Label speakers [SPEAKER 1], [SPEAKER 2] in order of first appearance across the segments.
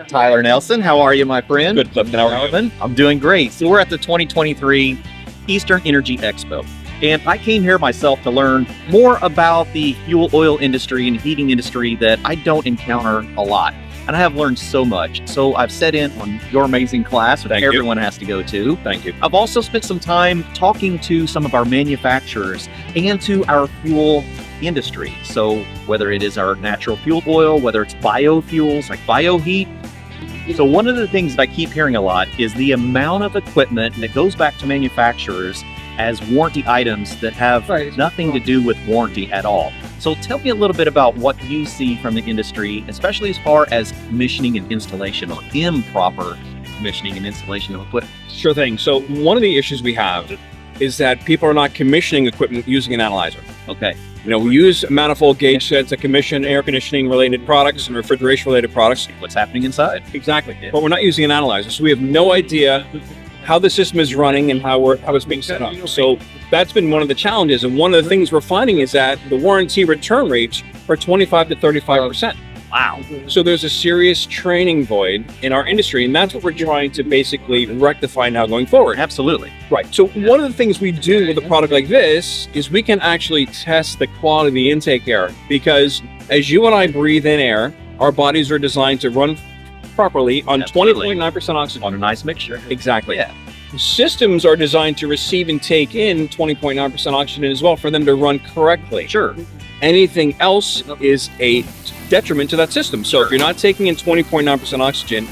[SPEAKER 1] Tyler Nelson, how are you, my friend?
[SPEAKER 2] Good, Clifton. How are you?
[SPEAKER 1] I'm doing great. So we're at the 2023 Eastern Energy Expo. And I came here myself to learn more about the fuel oil industry and heating industry that I don't encounter a lot. And I have learned so much. So I've set in on your amazing class, which everyone has to go to.
[SPEAKER 2] Thank you.
[SPEAKER 1] I've also spent some time talking to some of our manufacturers and to our fuel industry. So whether it is our natural fuel oil, whether it's biofuels like bioheat. So one of the things that I keep hearing a lot is the amount of equipment that goes back to manufacturers as warranty items that have nothing to do with warranty at all. So tell me a little bit about what you see from the industry, especially as far as commissioning and installation or improper commissioning and installation of equipment.
[SPEAKER 2] Sure thing. So one of the issues we have is that people are not commissioning equipment using an analyzer.
[SPEAKER 1] Okay.
[SPEAKER 2] We use manifold gauge sets to commission air conditioning related products and refrigeration related products.
[SPEAKER 1] What's happening inside?
[SPEAKER 2] Exactly. Yeah. But we're not using an analyzer. So we have no idea how the system is running and how it's being set up. So that's been one of the challenges. And one of the things we're finding is that the warranty return rates are 25 to 35%.
[SPEAKER 1] Wow.
[SPEAKER 2] So there's a serious training void in our industry, and that's what we're trying to basically rectify now going forward.
[SPEAKER 1] Absolutely.
[SPEAKER 2] Right. So one of the things we do with a product like this is we can actually test the quality of the intake air, because as you and I breathe in air, our bodies are designed to run properly on 20.9% oxygen.
[SPEAKER 1] On a nice mixture.
[SPEAKER 2] Exactly.
[SPEAKER 1] Yeah.
[SPEAKER 2] Systems are designed to receive and take in 20.9% oxygen as well for them to run correctly.
[SPEAKER 1] Sure.
[SPEAKER 2] Anything else is a detriment to that system. So if you're not taking in 20.9% oxygen,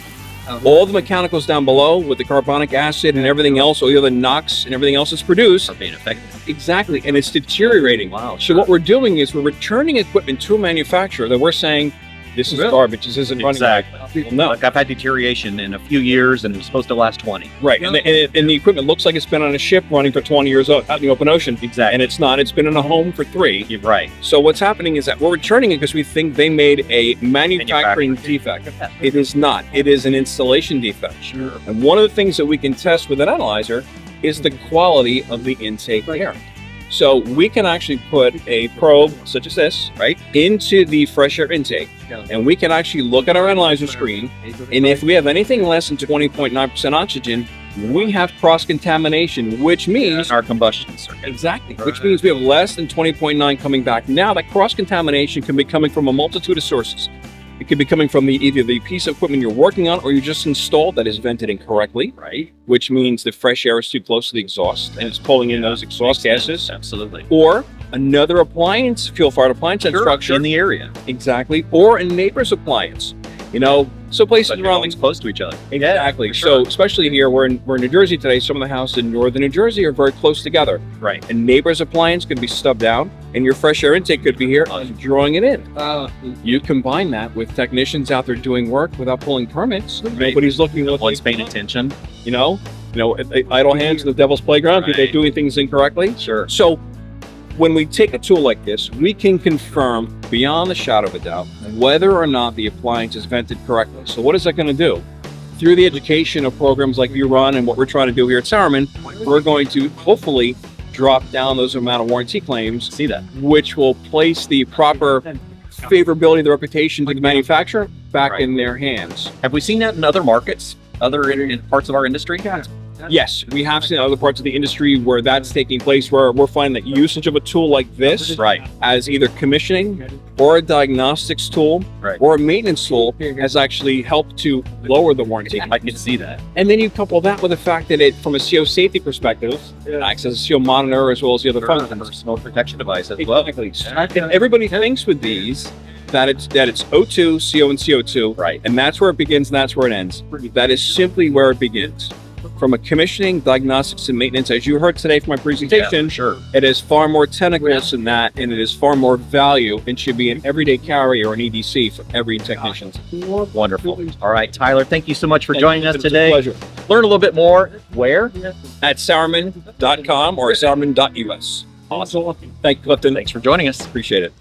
[SPEAKER 2] all the mechanicals down below with the carbonic acid and everything else, all the other NOx and everything else that's produced,
[SPEAKER 1] Are being affected.
[SPEAKER 2] exactly, and it's deteriorating.
[SPEAKER 1] Wow.
[SPEAKER 2] So what we're doing is we're returning equipment to a manufacturer that we're saying, this is garbage, this isn't running right. People know.
[SPEAKER 1] Like I've had deterioration in a few years and it was supposed to last 20.
[SPEAKER 2] Right, and the equipment looks like it's been on a ship running for 20 years out in the open ocean.
[SPEAKER 1] Exactly.
[SPEAKER 2] And it's not, it's been in a home for 3.
[SPEAKER 1] You're right.
[SPEAKER 2] So what's happening is that we're returning it because we think they made a manufacturing defect. It is not, it is an installation defect.
[SPEAKER 1] Sure.
[SPEAKER 2] And one of the things that we can test with an analyzer is the quality of the intake air. So we can actually put a probe such as this, right, into the fresh air intake, and we can actually look at our analyzer screen, and if we have anything less than 20.9% oxygen, we have cross-contamination, which means
[SPEAKER 1] Our combustion circuit.
[SPEAKER 2] exactly, which means we have less than 20.9 coming back. Now that cross-contamination can be coming from a multitude of sources. It could be coming from either the piece of equipment you're working on or you just installed that is vented incorrectly,
[SPEAKER 1] Right.
[SPEAKER 2] which means the fresh air is too close to the exhaust and it's pulling in those exhaust gases.
[SPEAKER 1] Absolutely.
[SPEAKER 2] Or another appliance, fuel-fired appliance structure.
[SPEAKER 1] In the area.
[SPEAKER 2] Exactly. Or a neighbor's appliance. So places
[SPEAKER 1] But
[SPEAKER 2] around
[SPEAKER 1] things close to each other.
[SPEAKER 2] Exactly.
[SPEAKER 1] for sure.
[SPEAKER 2] So especially here, we're in New Jersey today. Some of the houses in northern New Jersey are very close together.
[SPEAKER 1] Right.
[SPEAKER 2] A neighbor's appliance could be stubbed down, and your fresh air intake could be here, drawing it in. You combine that with technicians out there doing work without pulling permits. Nobody's looking at
[SPEAKER 1] One's paying attention.
[SPEAKER 2] idle hands in the devil's playground. Right. They're doing things incorrectly.
[SPEAKER 1] Sure.
[SPEAKER 2] So when we take a tool like this, we can confirm beyond the shadow of a doubt whether or not the appliance is vented correctly. So what is that going to do? Through the education of programs like you run and what we're trying to do here at Sauermann, we're going to hopefully drop down those amount of warranty claims,
[SPEAKER 1] See that.
[SPEAKER 2] which will place the proper favorability of the reputation to the manufacturer back in their hands.
[SPEAKER 1] Have we seen that in other markets? Other in parts of our industry?
[SPEAKER 2] Yes, we have seen other parts of the industry where that's taking place, where we're finding that usage of a tool like this
[SPEAKER 1] Right.
[SPEAKER 2] as either commissioning or a diagnostics tool
[SPEAKER 1] Right.
[SPEAKER 2] or a maintenance tool has actually helped to lower the warranty.
[SPEAKER 1] I can see that.
[SPEAKER 2] And then you couple that with the fact that it, from a CO safety perspective, it acts as a CO monitor as well as the other functions.
[SPEAKER 1] Personal protection device as well.
[SPEAKER 2] Exactly. And everybody thinks with these that it's O2, CO, and CO2,
[SPEAKER 1] Right.
[SPEAKER 2] and that's where it begins and that's where it ends. That is simply where it begins. From a commissioning, diagnostics, and maintenance, as you heard today from my presentation,
[SPEAKER 1] Yeah, sure.
[SPEAKER 2] it is far more tentacles than that, and it is far more value and should be an everyday carry or an EDC for every technician.
[SPEAKER 1] Wonderful. All right, Tyler, thank you so much for joining us
[SPEAKER 2] It's a
[SPEAKER 1] today.
[SPEAKER 2] pleasure.
[SPEAKER 1] Learn a little bit more. Where?
[SPEAKER 2] At Sauermann.com or Sauermann.us.
[SPEAKER 1] Awesome.
[SPEAKER 2] Thank you, Clifton.
[SPEAKER 1] Thanks for joining us.
[SPEAKER 2] Appreciate it.